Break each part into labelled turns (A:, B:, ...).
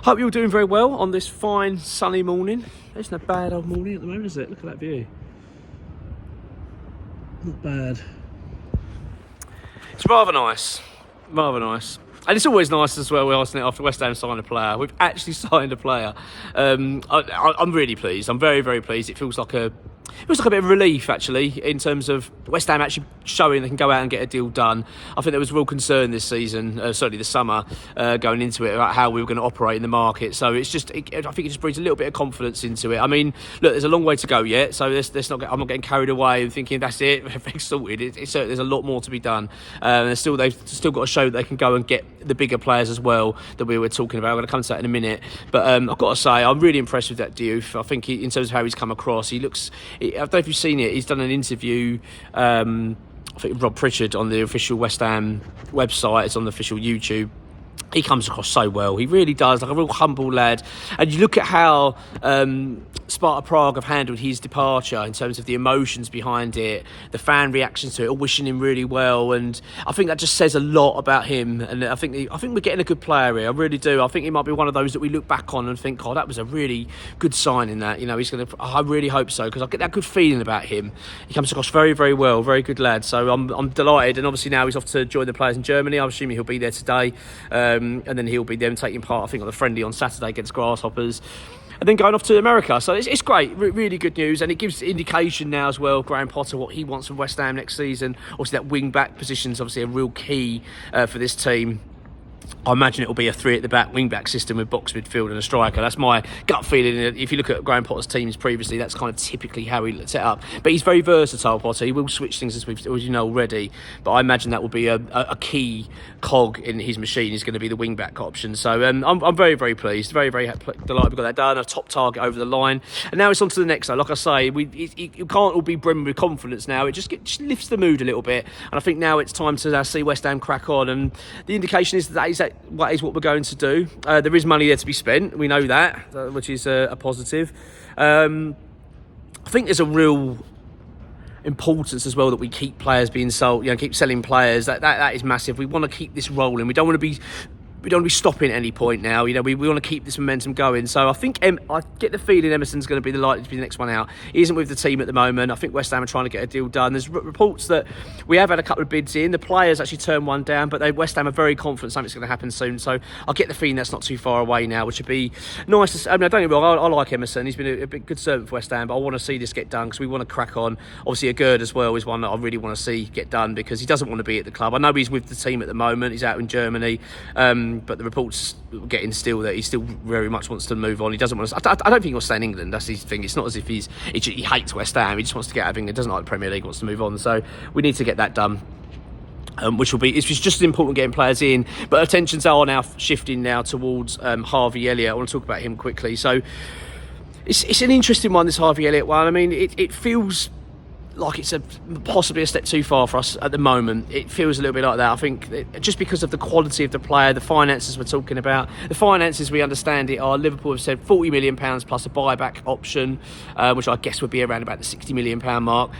A: Hope you're doing very well on this fine sunny morning. It's not a bad old morning at the moment, is it? Look at that view. Not bad. It's rather nice. Rather nice. And it's always nice as well, isn't it, after West Ham signed a player. We've actually signed a player. I'm really pleased. I'm very, very pleased. It feels like a bit of relief, actually, in terms of West Ham actually showing they can go out and get a deal done. I think there was real concern this season, certainly this summer, going into it, about how we were going to operate in the market. So I think it just brings a little bit of confidence into it. I mean, look, there's a long way to go yet, so I'm not getting carried away and thinking that's it, everything's sorted. There's a lot more to be done. They've still got to show that they can go and get the bigger players as well that we were talking about. I'm going to come to that in a minute. But I've got to say, I'm really impressed with that Diouf. I think in terms of how he's come across, he looks... I don't know if you've seen it. He's done an interview, I think Rob Pritchard, on the official West Ham website. It's on the official YouTube. He comes across so well. He really does, like a real humble lad. And you look at how Sparta Prague have handled his departure in terms of the emotions behind it, the fan reactions to it, all wishing him really well. And I think that just says a lot about him. And I think we're getting a good player here. I really do. I think he might be one of those that we look back on and think, oh, that was a really good signing. That, he's going to. I really hope so, because I get that good feeling about him. He comes across very, very well. Very good lad. So I'm delighted. And obviously now he's off to join the players in Germany. I'm assuming he'll be there today. And then he'll be them taking part, I think, on the friendly on Saturday against Grasshoppers, and then going off to America. So it's great, really good news, and it gives indication now as well, Graham Potter, what he wants from West Ham next season. Obviously that wing-back position is obviously a real key for this team. I imagine it will be a three at the back wing-back system with box midfield and a striker. That's my gut feeling. If you look at Graham Potter's teams previously, that's kind of typically how he set up. But he's very versatile, Potter. He will switch things, as you know already. But I imagine that will be a key cog in his machine, is going to be the wing-back option. So I'm very, very pleased. Very, very delighted we got that done. A top target over the line. And now it's on to the next, though. Like I say, you can't all be brimming with confidence now. It just lifts the mood a little bit. And I think now it's time to see West Ham crack on. And the indication is that is what we're going to do. There is money there to be spent. We know that, which is a positive. I think there's a real importance as well that we keep players being sold. Keep selling players. That is massive. We want to keep this rolling. We don't want to be stopping at any point now. We want to keep this momentum going. So I think I get the feeling Emerson's going to be likely to be the next one out. He isn't with the team at the moment. I think West Ham are trying to get a deal done. There's reports that we have had a couple of bids in. The players actually turned one down, but West Ham are very confident something's going to happen soon. So I get the feeling that's not too far away now, which would be nice to see. I mean, don't get me wrong, I like Emerson. He's been a good servant for West Ham, but I want to see this get done because we want to crack on. Obviously, Agurd as well is one that I really want to see get done because he doesn't want to be at the club. I know he's with the team at the moment. He's out in Germany. But the reports getting still that he still very much wants to move on. He doesn't want to. I don't think he wants to stay in England. That's his thing. It's not as if he hates West Ham. He just wants to get out of England. Doesn't like the Premier League. Wants to move on. So we need to get that done. It's just as important getting players in. But attentions are now shifting now towards Harvey Elliot. I want to talk about him quickly. So it's an interesting one, this Harvey Elliot one. I mean, it feels like it's possibly a step too far for us at the moment. It feels a little bit like that. I think just because of the quality of the player, the finances we're talking about. The finances, we understand it, are Liverpool have said £40 million plus a buyback option, which I guess would be around about the £60 million mark.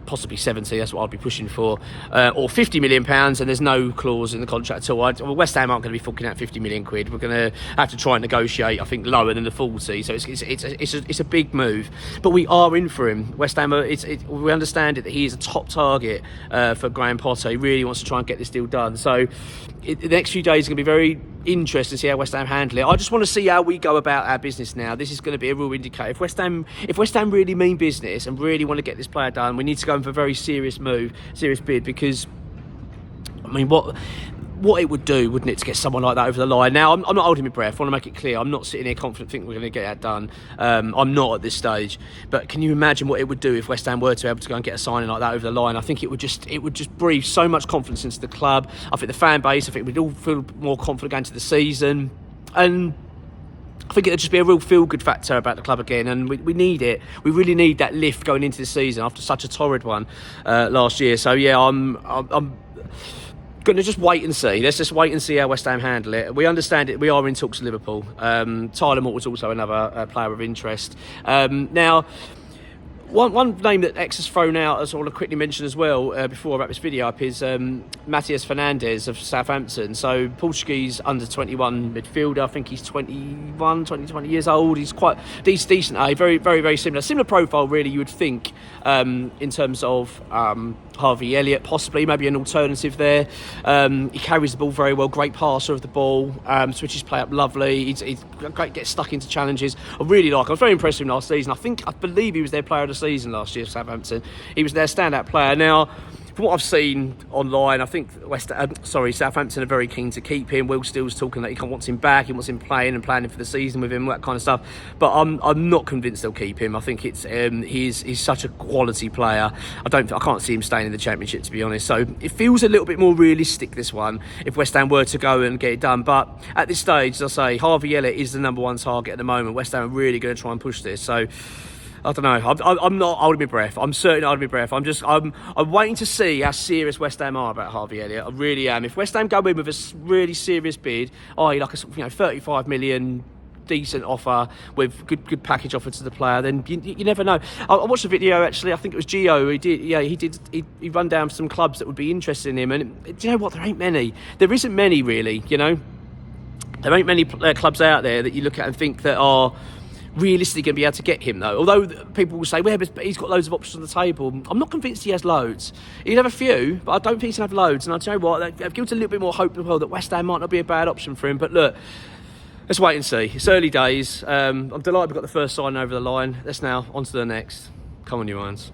A: Possibly 70, that's what I'd be pushing for, or £50 million, and there's no clause in the contract at all. West Ham aren't going to be forking out £50 million. We're going to have to try and negotiate, I think, lower than the 40. So it's a big move, but we are in for him. West Ham, we understand it that he is a top target for Graham Potter. He really wants to try and get this deal done. So the next few days are going to be very interesting to see how West Ham handle it. I just want to see how we go about our business now. This is going to be a real indicator. If West Ham really mean business and really want to get this player done, we need to go in for a very serious bid, because I mean, what it would do, wouldn't it, to get someone like that over the line? Now, I'm not holding my breath. I want to make it clear. I'm not sitting here confident thinking we're going to get that done. I'm not at this stage. But can you imagine what it would do if West Ham were to be able to go and get a signing like that over the line? I think it would just breathe so much confidence into the club. I think the fan base, I think we'd all feel more confident going to the season. And I think it'll just be a real feel-good factor about the club again, and we need it. We really need that lift going into the season after such a torrid one last year. So yeah, I'm going to just wait and see. Let's just wait and see how West Ham handle it. We understand it. We are in talks with Liverpool. Tyler Moore was also another player of interest. Now, One name that X has thrown out, as I want to quickly mention as well before I wrap this video up, is Mateus Fernandes of Southampton. So Portuguese under 21 midfielder. I think he's 20 years old. He's quite decent. Very, very, very similar profile, really. You would think in terms of Harvey Elliot, possibly maybe an alternative there. He carries the ball very well. Great passer of the ball. Switches play up lovely. He's great. Gets stuck into challenges. I really like him. I was very impressed with him last season. I believe he was their player of the season last year for Southampton. He was their standout player. Now, from what I've seen online, I think Southampton are very keen to keep him. Will Steele's talking that he wants him back. He wants him playing and planning for the season with him, that kind of stuff. But I'm not convinced they'll keep him. I think he's such a quality player. I can't see him staying in the Championship, to be honest. So it feels a little bit more realistic, this one, if West Ham were to go and get it done. But at this stage, as I say, Harvey Elliott is the number one target at the moment. West Ham are really going to try and push this. So I don't know. I'm not holding my breath. I'm certainly not holding my breath. I'm waiting to see how serious West Ham are about Harvey Elliott. I really am. If West Ham go in with a really serious bid, like a 35 million decent offer with good package offer to the player, then you never know. I watched a video, actually. I think it was Gio. He run down some clubs that would be interested in him, and do you know what? There ain't many. There isn't many, really. You know, there ain't many clubs out there that you look at and think that are realistically going to be able to get him, though. Although people will say, well, but he's got loads of options on the table. I'm not convinced he has loads. He'd have a few, but I don't think he's going to have loads. And I'll tell you what, that gives a little bit more hope as well that West Ham might not be a bad option for him. But look, let's wait and see. It's early days. I'm delighted we've got the first sign over the line. Let's now on to the next. Come on, you irons.